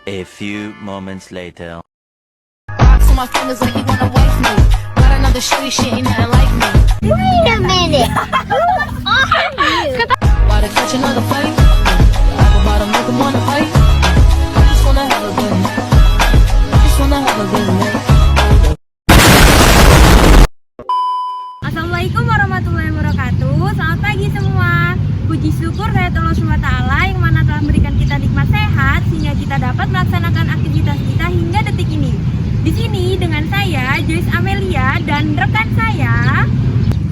A few moments later. Rocks on my fingers like you wanna wife me. Got another shorty, she ain't nothing like me. Wait a minute. Who are you? Why to catch another fight? Rap about to make 'em wanna fight. I just wanna have a good night. I just wanna have a good night. Assalamualaikum warahmatullahi wabarakatuh. Selamat pagi semua. Puji syukur kehadirat Allah SWT yang mana telah memberikan kita nikmat sehat sehingga kita dapat melaksanakan aktivitas kita hingga detik ini. Di sini dengan saya Joyce Amelia dan rekan saya.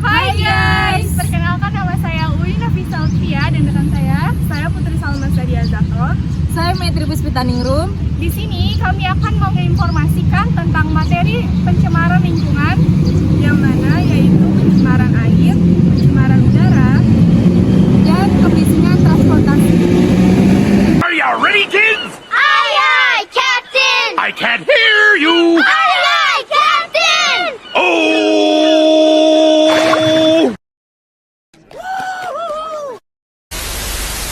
Hai guys, perkenalkan nama saya Uli Nafisa Alfia dan rekan saya Putri Salma Sadia Zahro. Saya Metri Puspitaningrum. Di sini kami akan menginformasikan tentang materi pencemaran lingkungan yang mana yaitu pencemaran air, pencemaran udara, dan kebisingan transportasi. Are you ready, kids? Aye, aye, Captain! I can't hear you! Aye, aye, Captain! Oh!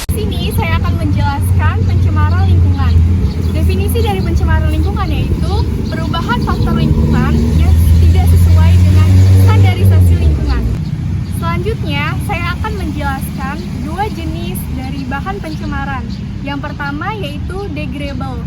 Di sini saya akan menjelaskan pencemaran lingkungan. Definisi dari pencemaran lingkungan yaitu perubahan faktor lingkungan yang tidak sesuai dengan standarisasi lingkungan. Selanjutnya, saya akan menjelaskan dua jenis dari bahan pencemaran. Yang pertama yaitu degradable,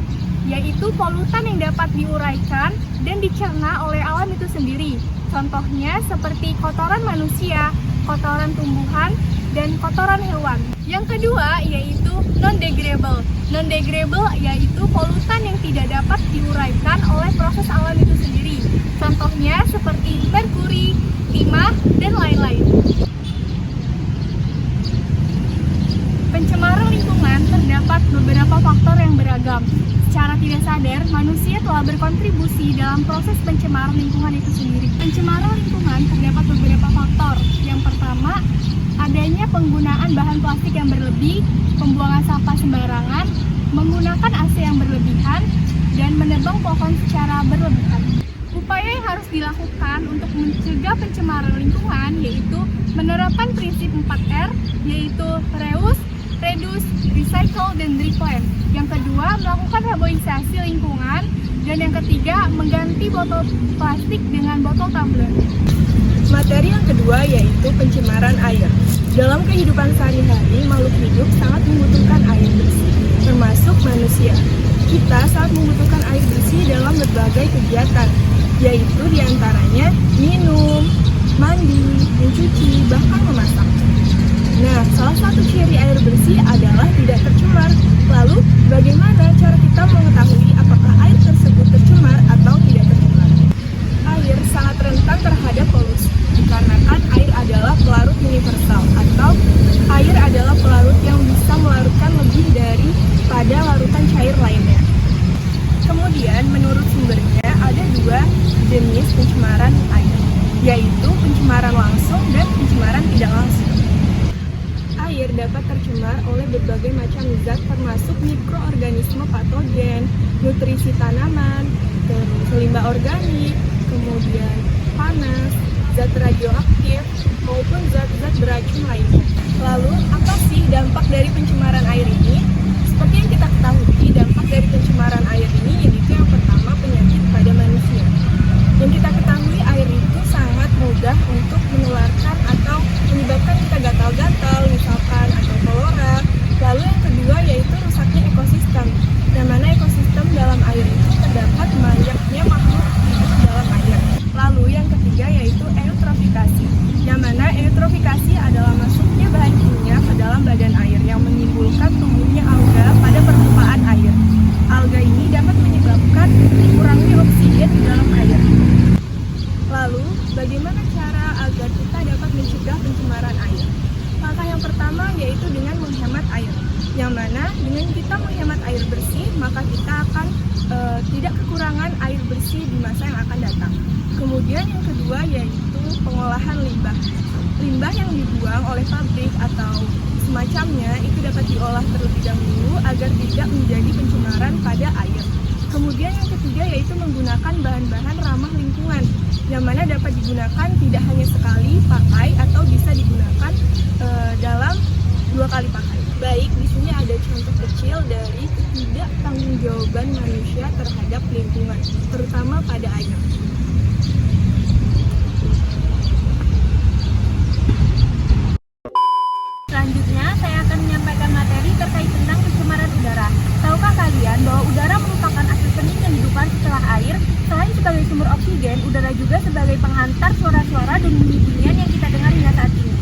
yaitu polutan yang dapat diuraikan dan dicerna oleh alam itu sendiri. Contohnya seperti kotoran manusia, kotoran tumbuhan, dan kotoran hewan. Yang kedua yaitu non-degradable. Non-degradable yaitu polutan yang tidak dapat diuraikan oleh proses alam itu sendiri. Contohnya seperti merkuri, timah, dan lain-lain. Pencemaran lingkungan terdapat beberapa faktor yang beragam. Secara tidak sadar, manusia telah berkontribusi dalam proses pencemaran lingkungan itu sendiri. Pencemaran lingkungan terdapat beberapa faktor. Yang pertama, adanya penggunaan bahan plastik yang berlebih, pembuangan sampah sembarangan, menggunakan AC yang berlebihan, dan menebang pohon secara berlebihan. Upaya yang harus dilakukan untuk mencegah pencemaran lingkungan yaitu menerapkan prinsip 4R, yaitu reuse, reduce, recycle, dan replant. Yang kedua, melakukan reboisasi lingkungan. Dan yang ketiga, mengganti botol plastik dengan botol tumbler. Materi yang kedua yaitu pencemaran air. Dalam kehidupan sehari-hari, makhluk hidup sangat membutuhkan air bersih, termasuk manusia. Kita sangat membutuhkan air bersih dalam berbagai kegiatan, yaitu diantaranya minum, mandi, mencuci, bahkan memasak. Nah, salah satu ciri air bersih adalah tidak tercemar. Lalu, bagaimana cara kita mengetahui apakah air tersebut tercemar atau tidak tercemar? Air sangat rentan terhadap polusi, dikarenakan air adalah pelarut universal atau air adalah pelarut yang bisa melarutkan lebih daripada larutan cair lainnya. Kemudian, menurut sumbernya ada dua jenis pencemaran air, yaitu pencemaran langsung dan pencemaran tidak langsung. Air dapat tercemar oleh berbagai macam zat termasuk mikroorganisme patogen, nutrisi tanaman, terus limbah organik, kemudian panas, zat radioaktif, maupun zat-zat beracun lainnya. Lalu, apa sih dampak dari pencemaran air ini? Seperti yang kita ketahui, dampak dari pencemaran air ini yaitu yang pertama penyakit pada manusia. Yang kita ketahui air itu sangat mudah untuk menularkan atau menyebabkan kita gatal-gatal misalkan atau kolera. Lalu yang kedua yaitu rusaknya ekosistem. Yang mana ekosistem dalam air itu terdapat banyaknya makhluk hidup dalam air. Lalu yang ketiga yaitu eutrofikasi. Yang mana eutrofikasi adalah masuknya bahan kimia ke dalam badan air yang menimbulkan tumbuhnya alga pada permukaan air. Alga ini dapat menyebabkan kurangnya oksigen di dalam air. Lalu, bagaimana cara agar kita dapat mencegah pencemaran air? Langkah yang pertama yaitu dengan menghemat air. Yang mana dengan kita menghemat air bersih, maka kita akan tidak kekurangan air bersih di masa yang akan datang. Kemudian yang kedua yaitu pengolahan limbah. Limbah yang dibuang oleh pabrik atau semacamnya itu dapat diolah terlebih dahulu agar tidak menjadi pencemaran pada air. Kemudian yang ketiga yaitu menggunakan bahan-bahan ramah lingkungan, yang mana dapat digunakan tidak hanya sekali pakai atau bisa digunakan dalam 2 kali pakai. Baik, di sini ada contoh kecil dari ketidaktanggungjawaban manusia terhadap lingkungan, terutama pada air. Selanjutnya, saya akan menyampaikan materi terkait tentang pencemaran udara. Tahukah kalian bahwa udara merupakan aspek penting kehidupan setelah air? Selain sebagai sumber oksigen, udara juga sebagai penghantar suara-suara dan bunyi-bunyian yang kita dengar hingga saat ini.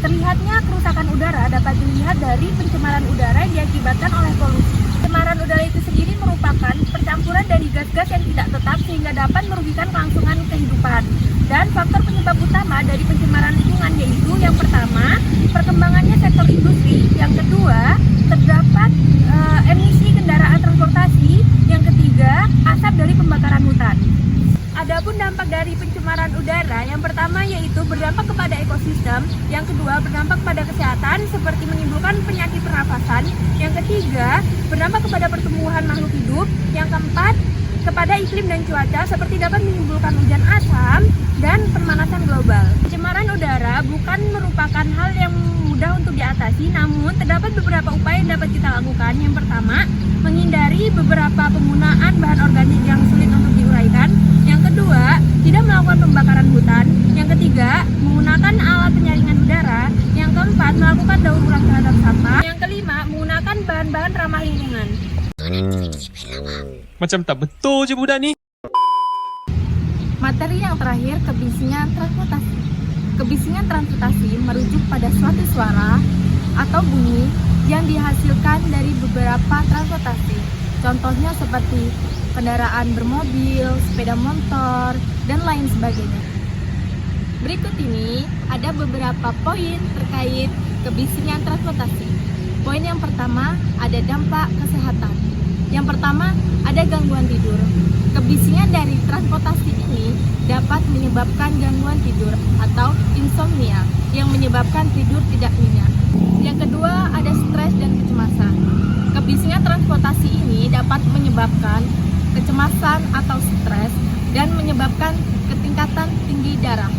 Terlihatnya kerusakan udara dapat dilihat dari pencemaran udara yang diakibatkan oleh polusi. Pencemaran udara itu sendiri merupakan percampuran dari gas-gas yang tidak tetap sehingga dapat merugikan kelangsungan kehidupan. Dan faktor penyebab utama dari pencemaran lingkungan yaitu yang pertama, perkembangannya sektor industri, yang kedua, terdapat emisi kendaraan transportasi, yang ketiga, asap dari pembakaran hutan. Adapun dampak dari pencemaran udara, yang pertama yaitu berdampak kepada ekosistem, yang kedua berdampak pada kesehatan seperti menimbulkan penyakit pernafasan, yang ketiga berdampak kepada pertumbuhan makhluk hidup, yang keempat kepada iklim dan cuaca seperti dapat menimbulkan hujan asam dan pemanasan global. Pencemaran udara bukan merupakan hal yang mudah untuk diatasi, namun terdapat beberapa upaya yang dapat kita lakukan. Yang pertama, menghindari beberapa penggunaan bahan organik yang sulit untuk diuraikan. Yang kedua, tidak melakukan pembakaran hutan. Yang ketiga, menggunakan alat penyaringan udara. Yang keempat, melakukan daur ulang terhadap sampah. Yang kelima, menggunakan bahan-bahan ramah lingkungan. Macam tak betul je budak ni. Materi yang terakhir, kebisingan transportasi. Kebisingan transportasi merujuk pada suatu suara atau bunyi yang dihasilkan dari beberapa transportasi. Contohnya seperti kendaraan bermobil, sepeda motor, dan lain sebagainya. Berikut ini ada beberapa poin terkait kebisingan transportasi. Poin yang pertama ada dampak kesehatan. Yang pertama ada gangguan tidur. Kebisingan dari transportasi ini dapat menyebabkan gangguan tidur atau insomnia yang menyebabkan tidur tidak nyenyak. Yang kedua ada stres dan kecemasan. Kebisingan transportasi ini dapat menyebabkan kecemasan atau stres dan menyebabkan ketingkatan tinggi darah.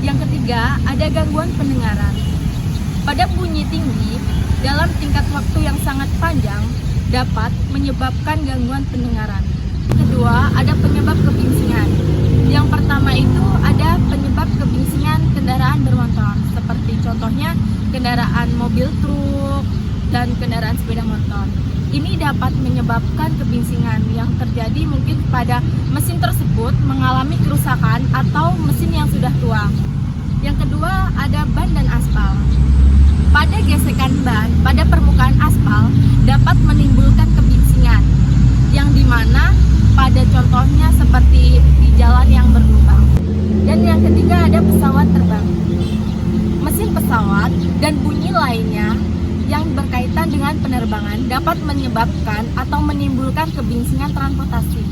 Yang ketiga ada gangguan pendengaran. Pada bunyi tinggi dalam tingkat waktu yang sangat panjang dapat menyebabkan gangguan pendengaran. Kedua, ada penyebab kebinsingan. Yang pertama itu ada penyebab kebinsingan kendaraan bermotor, seperti contohnya kendaraan mobil truk dan kendaraan sepeda motor. Ini dapat menyebabkan kebinsingan yang terjadi mungkin pada mesin tersebut mengalami kerusakan atau mesin yang sudah tua. Yang kedua, ada ban dan aspal. Pada gesekan ban pada permukaan aspal dapat menimbulkan kebinsingan, yang dimana pada contohnya seperti di jalan yang berlubang. Dan yang ketiga ada pesawat terbang. Mesin pesawat dan bunyi lainnya yang berkaitan dengan penerbangan dapat menyebabkan atau menimbulkan kebinsingan transportasi,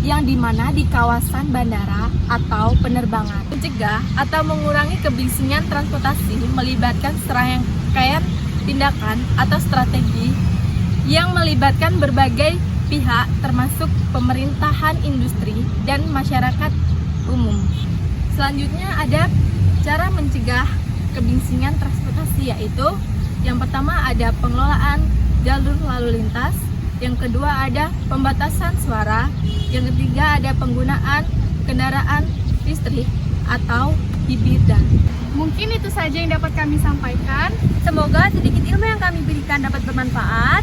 yang dimana di kawasan bandara atau penerbangan. Mencegah atau mengurangi kebinsingan transportasi melibatkan serangkaian tindakan atau strategi yang melibatkan berbagai pihak termasuk pemerintahan, industri, dan masyarakat umum. Selanjutnya ada cara mencegah kebinsingan transportasi, yaitu yang pertama ada pengelolaan jalur lalu lintas, yang kedua ada pembatasan suara, yang ketiga ada penggunaan kendaraan listrik atau hibrid. Mungkin itu saja yang dapat kami sampaikan. Semoga sedikit ilmu yang kami berikan dapat bermanfaat.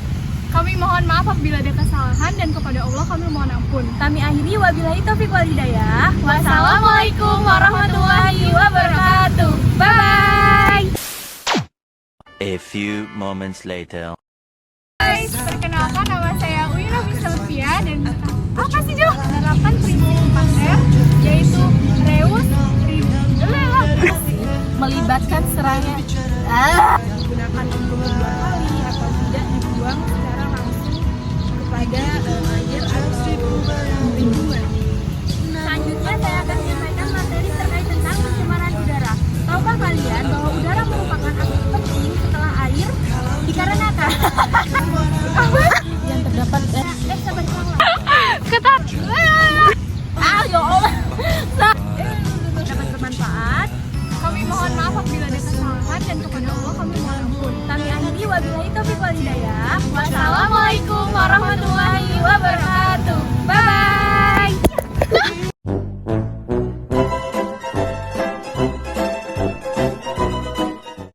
Kami mohon maaf apabila ada kesalahan dan kepada Allah kami mohon ampun. Kami akhiri wabillahi taufiq wal hidayah. Wassalamualaikum warahmatullahi wabarakatuh. Bye. A few moments later. Guys, perkenalkan nama saya Uy Rafi Sylvia dan apa sih Jo? Menerapkan prinsip 4R yaitu reus, melibatkan serangkaian digunakan untuk